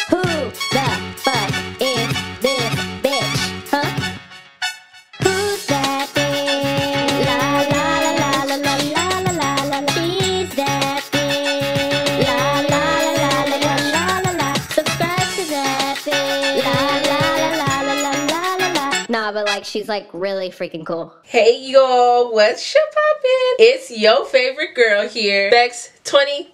Who the fuck is this bitch? Huh? Who's that bitch? La la la la la la la la la la. She's that bitch. La la la la la la la la. Subscribe to that bitch. La la la la la la la la. Nah, but like she's like really freaking cool. Hey y'all, what's poppin'? It's your favorite girl here, Pt.4.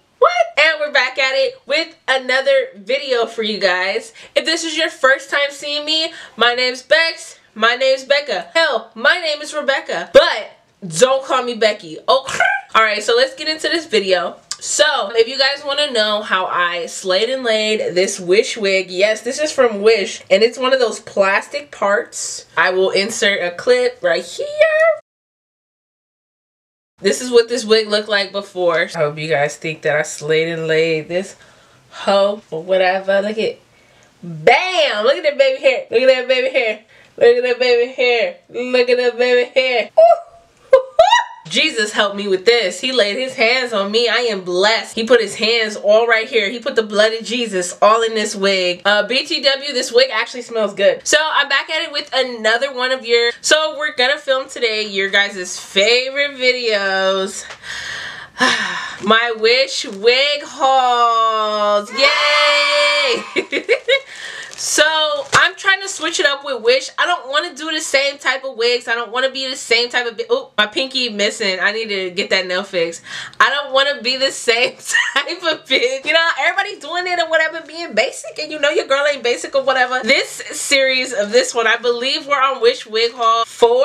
And we're back at it with another video for you guys. If this is your first time seeing me, my name's Bex, my name's Becca. Hell, my name is Rebecca, but don't call me Becky. Oh, alright, so let's get into this video. So, if you guys want to know how I slayed and laid this Wish wig, yes, this is from Wish, and it's one of those plastic parts. I will insert a clip right here. This is what this wig looked like before. I hope you guys think that I slayed and laid this hoe or whatever. Look at, bam! Look at that baby hair. Look at that baby hair. Look at that baby hair. Look at that baby hair. Jesus helped me with this. He laid his hands on me. I am blessed. He put his hands all right here. He put the blood of Jesus all in this wig. BTW, this wig actually smells good. So I'm back at it with another one of your, so we're gonna film today your guys' favorite videos. My Wish wig hauls. Yay! So I'm trying to switch it up with Wish. I don't want to do the same type of wigs. I don't want to be the same type of, oh, my pinky missing. I need to get that nail fixed. I don't want to be the same type of bitch. You know, everybody's doing it or whatever, being basic, and you know your girl ain't basic or whatever. This series of this one, I believe we're on Wish wig haul 4.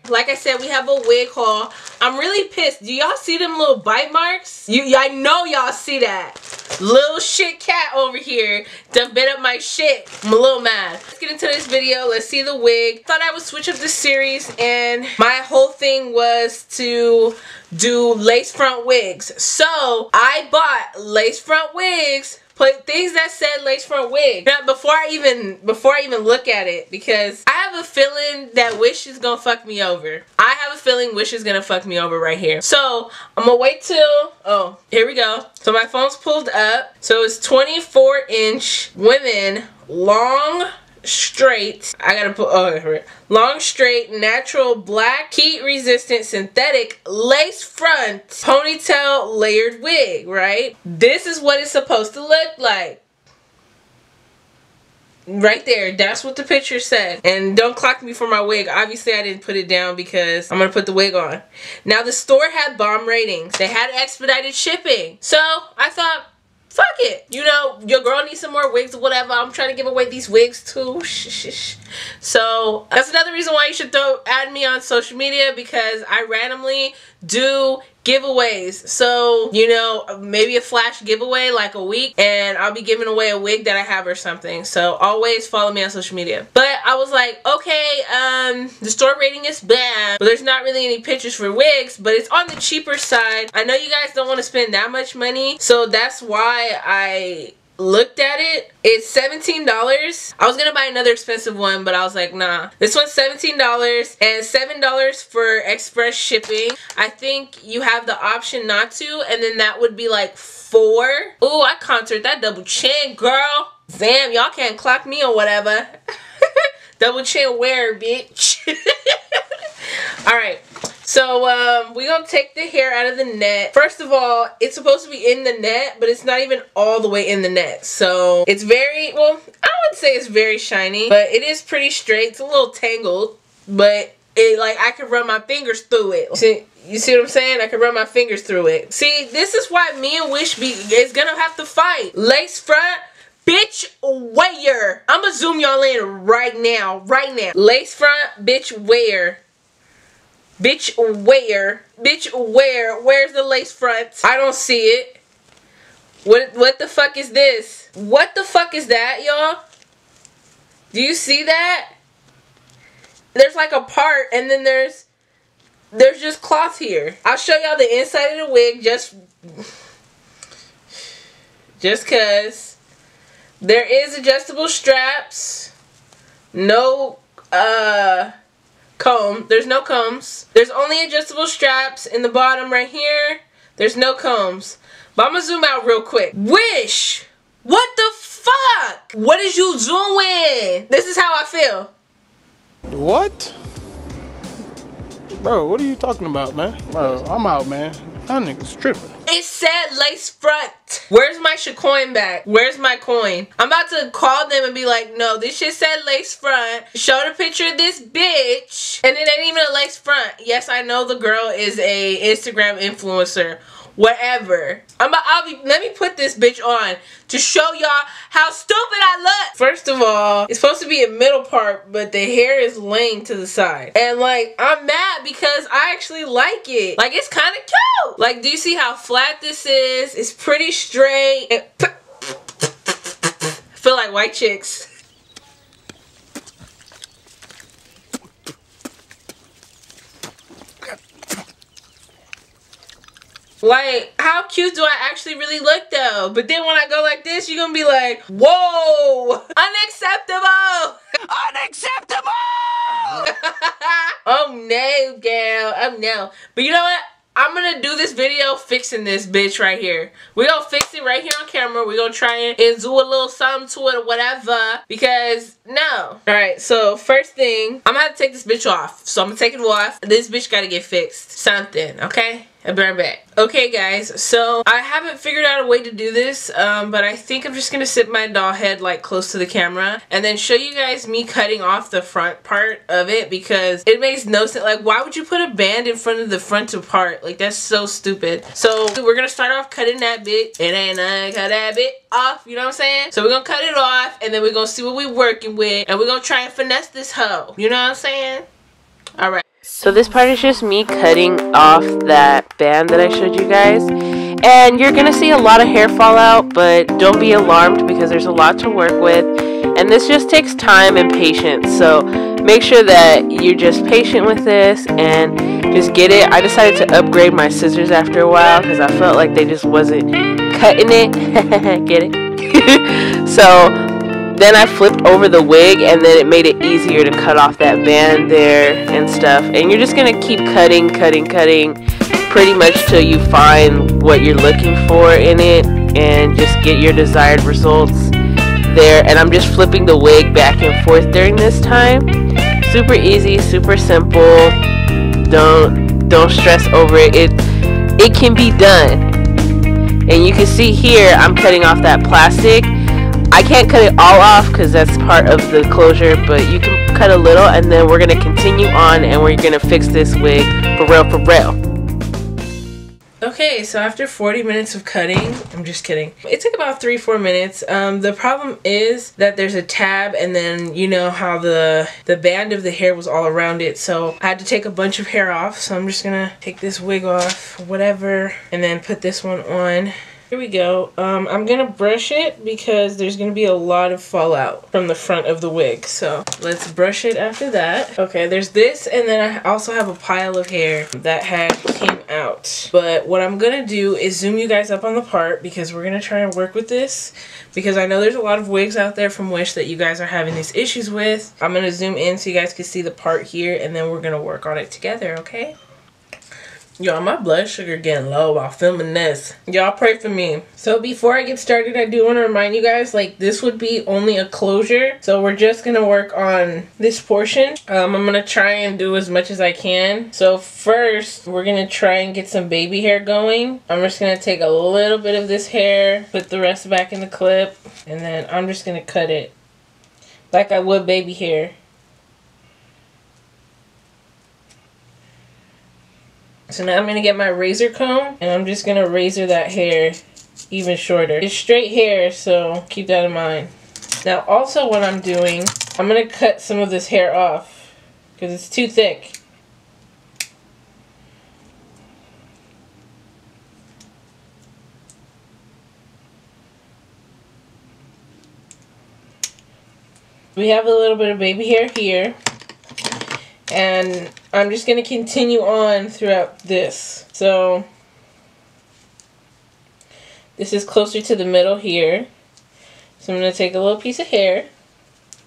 Like I said, we have a wig haul. I'm really pissed. Do y'all see them little bite marks? I know y'all see that. Little shit cat over here done bit up my shit. I'm a little mad. Let's get into this video. Let's see the wig. Thought I would switch up the series, and my whole thing was to do lace front wigs. So I bought lace front wigs. Put things that said lace front wig. Now, before I even look at it, because I have a feeling that Wish is gonna fuck me over. I have a feeling Wish is gonna fuck me over right here. So I'm gonna wait till, oh, here we go. So my phone's pulled up. So it's 24-inch women, long, straight, I gotta put, oh, long, straight, natural, black, heat resistant, synthetic, lace front, ponytail, layered wig, right? This is what it's supposed to look like. Right there, that's what the picture said. And don't clock me for my wig. Obviously I didn't put it down because I'm gonna put the wig on. Now the store had bomb ratings. They had expedited shipping. So I thought, fuck it. You know, your girl needs some more wigs or whatever. I'm trying to give away these wigs too. So that's another reason why you should add me on social media, because I randomly do giveaways. So, you know, maybe a flash giveaway like a week, and I'll be giving away a wig that I have or something. So always follow me on social media. But I was like, okay, the store rating is bad, but there's not really any pictures for wigs, but it's on the cheaper side. I know you guys don't want to spend that much money, so that's why I looked at it. It's $17. I was gonna buy another expensive one, but I was like, nah. This one's $17 and $7 for express shipping. I think you have the option not to, and then that would be like $4. Ooh, I contoured that double chin, girl. Damn, y'all can't clock me or whatever. Double chin wear, bitch. Alright. So, we're going to take the hair out of the net. First of all, it's supposed to be in the net, but it's not even all the way in the net. So, it's very, well, I wouldn't say it's very shiny, but it is pretty straight. It's a little tangled, but it, like, I could run my fingers through it. See, you see what I'm saying? I could run my fingers through it. See, this is why me and Wish is going to have to fight. Lace front, bitch wear. I'm going to zoom y'all in right now. Right now. Lace front, bitch wear. Bitch, where? Bitch, where? Where's the lace front? I don't see it. What the fuck is this? What the fuck is that, y'all? Do you see that? There's like a part, and then there's just cloth here. I'll show y'all the inside of the wig just cause. There is adjustable straps. No, comb. There's no combs. There's only adjustable straps in the bottom right here. There's no combs. But I'm gonna zoom out real quick. Wish! What the fuck? What is you doing? This is how I feel. What? Bro, what are you talking about, man? Bro, I'm out, man. That nigga's tripping. It said lace front. Where's my coin back? Where's my coin? I'm about to call them and be like, no, this shit said lace front. Show the picture of this bitch. And it ain't even a lace front. Yes, I know the girl is a Instagram influencer. Whatever. Let me put this bitch on to show y'all how stupid I look. First of all, it's supposed to be a middle part, but the hair is laying to the side. And like, I'm mad because I actually like it. Like, it's kind of cute. Like, do you see how flat this is? It's pretty straight. I feel like white chicks. Like, how cute do I actually really look though? But then when I go like this, you're gonna be like, whoa, unacceptable. Unacceptable. Oh no, girl, oh no. But you know what? I'm gonna do this video fixing this bitch right here. We're gonna fix it right here on camera. We're gonna try and do a little something to it or whatever. Because, no. Alright, so first thing, I'm gonna have to take this bitch off. So I'm gonna take it off. This bitch gotta get fixed. Something, okay? I'll be right back. Okay guys, so I haven't figured out a way to do this, but I think I'm just gonna sit my doll head like close to the camera and then show you guys me cutting off the front part of it, because it makes no sense. Like, why would you put a band in front of the frontal part? Like, that's so stupid. So we're gonna start off cutting that bit, and then cut that bit off, you know what I'm saying? So we're gonna cut it off, and then we're gonna see what we're working with, and we're gonna try and finesse this hoe, you know what I'm saying? Alright. So this part is just me cutting off that band that I showed you guys. And you're going to see a lot of hair fall out, but don't be alarmed because there's a lot to work with. And this just takes time and patience. So make sure that you're just patient with this and just get it. I decided to upgrade my scissors after a while because I felt like they just wasn't cutting it. Get it? So then I flipped over the wig, and then it made it easier to cut off that band there and stuff. And you're just going to keep cutting pretty much till you find what you're looking for in it and just get your desired results there. And I'm just flipping the wig back and forth during this time. Super easy, super simple. Don't stress over it. It can be done. And you can see here I'm cutting off that plastic. I can't cut it all off because that's part of the closure, but you can cut a little, and then we're going to continue on and we're going to fix this wig for real, for real. Okay, so after 40 minutes of cutting, I'm just kidding. It took about 3-4 minutes. The problem is that there's a tab, and then you know how the band of the hair was all around it, so I had to take a bunch of hair off. So I'm just gonna take this wig off, whatever, and then put this one on. Here we go. I'm gonna brush it because there's gonna be a lot of fallout from the front of the wig. So let's brush it after that. Okay, there's this, and then I also have a pile of hair that had came out. But what I'm gonna do is zoom you guys up on the part because we're gonna try and work with this, because I know there's a lot of wigs out there from Wish that you guys are having these issues with. I'm gonna zoom in so you guys can see the part here, and then we're gonna work on it together, okay? Y'all, my blood sugar getting low while filming this. Y'all pray for me. So before I get started, I do want to remind you guys, like, this would be only a closure. So we're just going to work on this portion. I'm going to try and do as much as I can. So first, we're going to try and get some baby hair going. I'm just going to take a little bit of this hair, put the rest back in the clip, and then I'm just going to cut it like I would baby hair. So now I'm going to get my razor comb, and I'm just going to razor that hair even shorter. It's straight hair, so keep that in mind. Now also what I'm doing, I'm going to cut some of this hair off because it's too thick. We have a little bit of baby hair here. And I'm just going to continue on throughout this. So this is closer to the middle here. So I'm going to take a little piece of hair.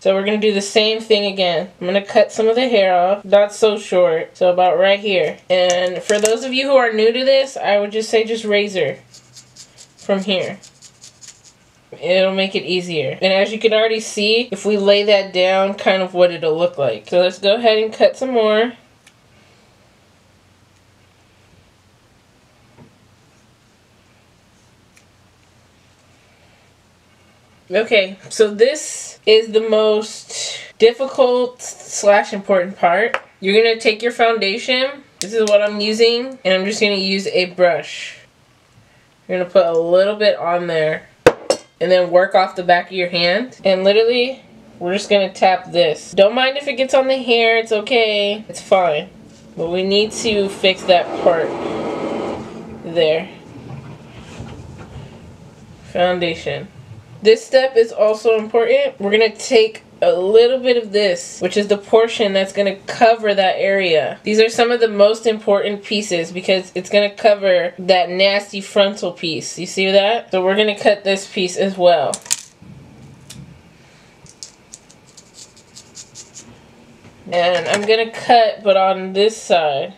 So we're going to do the same thing again. I'm going to cut some of the hair off, not so short, so about right here. And for those of you who are new to this, I would just say just razor from here. it'll make it easier. And as you can already see, if we lay that down, kind of what it'll look like. So let's go ahead and cut some more. Okay, so this is the most difficult / important part. You're going to take your foundation. This is what I'm using, and I'm just going to use a brush. You're going to put a little bit on there, and then work off the back of your hand. And literally, we're just going to tap this. Don't mind if it gets on the hair, it's okay. It's fine. But we need to fix that part there. Foundation. This step is also important. We're going to take a little bit of this, which is the portion that's going to cover that area. These are some of the most important pieces because it's going to cover that nasty frontal piece. You see that? So we're going to cut this piece as well. And I'm going to cut, but on this side.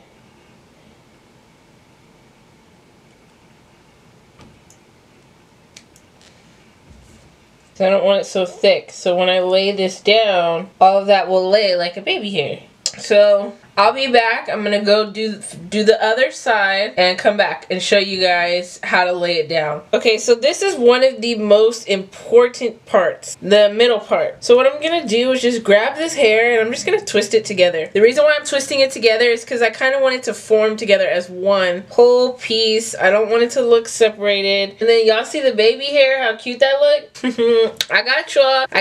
So I don't want it so thick. So when I lay this down, all of that will lay like a baby hair. So I'll be back. I'm gonna go do the other side and come back and show you guys how to lay it down. Okay, so this is one of the most important parts, the middle part. So what I'm gonna do is just grab this hair and I'm just gonna twist it together. The reason why I'm twisting it together is because I kind of want it to form together as one whole piece. I don't want it to look separated. And then y'all see the baby hair, how cute that look? I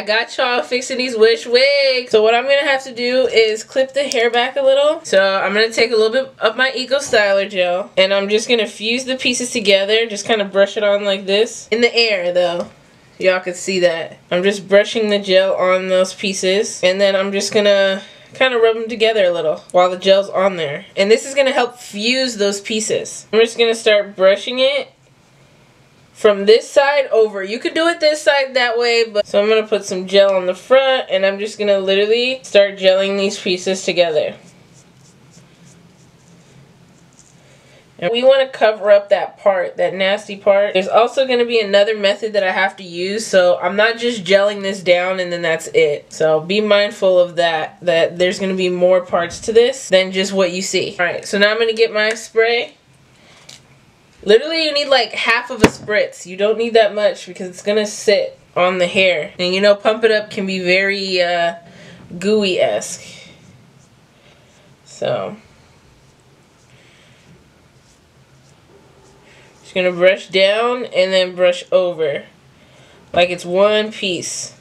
got y'all fixing these wish wigs. So what I'm gonna have to do is clip the hair back a little. So I'm going to take a little bit of my Eco Styler gel and I'm just going to fuse the pieces together, just kind of brush it on like this. In the air though, y'all can see that. I'm just brushing the gel on those pieces and then I'm just going to kind of rub them together a little while the gel's on there. And this is going to help fuse those pieces. I'm just going to start brushing it from this side over. You could do it this side that way, but so I'm going to put some gel on the front and I'm just going to literally start gelling these pieces together. And we want to cover up that part, that nasty part. There's also going to be another method that I have to use, so I'm not just gelling this down and then that's it. So be mindful of that there's going to be more parts to this than just what you see. Alright, so now I'm going to get my spray. Literally you need like half of a spritz. You don't need that much because it's going to sit on the hair. And you know, Pump It Up can be very gooey-esque. So just gonna brush down and then brush over like it's one piece.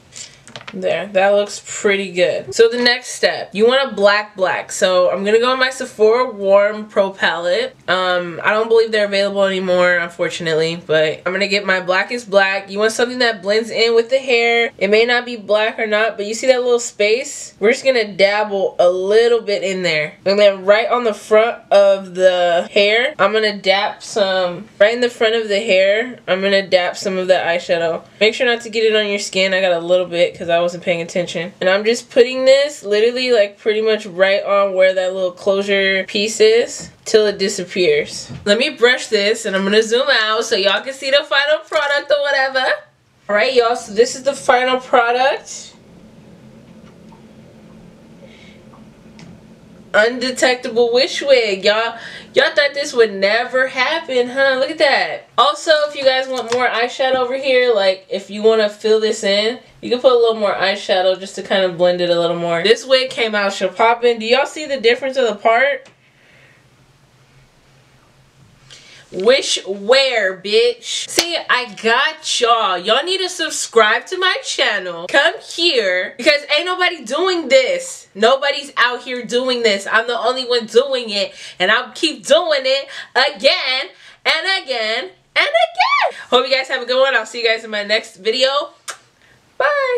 There, that looks pretty good. So the next step, you want a black. So I'm gonna go on my Sephora Warm Pro palette. I don't believe they're available anymore, unfortunately, but I'm gonna get my blackest black. You want something that blends in with the hair. It may not be black or not, but you see that little space? We're just gonna dabble a little bit in there. And then right on the front of the hair, I'm gonna dap some, right in the front of the hair, I'm gonna dap some of that eyeshadow. Make sure not to get it on your skin. I got a little bit because I wasn't paying attention. And I'm just putting this literally like pretty much right on where that little closure piece is till it disappears. Let me brush this and I'm gonna zoom out so y'all can see the final product or whatever. Alright y'all, so this is the final product. Undetectable wish wig. Y'all thought this would never happen, huh? Look at that. Also, if you guys want more eyeshadow over here, like if you want to fill this in, you can put a little more eyeshadow just to kind of blend it a little more. This wig came out shapoppin'. Do y'all see the difference of the part? Wish wear, bitch. See, I got y'all. Y'all need to subscribe to my channel. Come here because ain't nobody doing this. Nobody's out here doing this. I'm the only one doing it, and I'll keep doing it again and again and again. Hope you guys have a good one. I'll see you guys in my next video. Bye.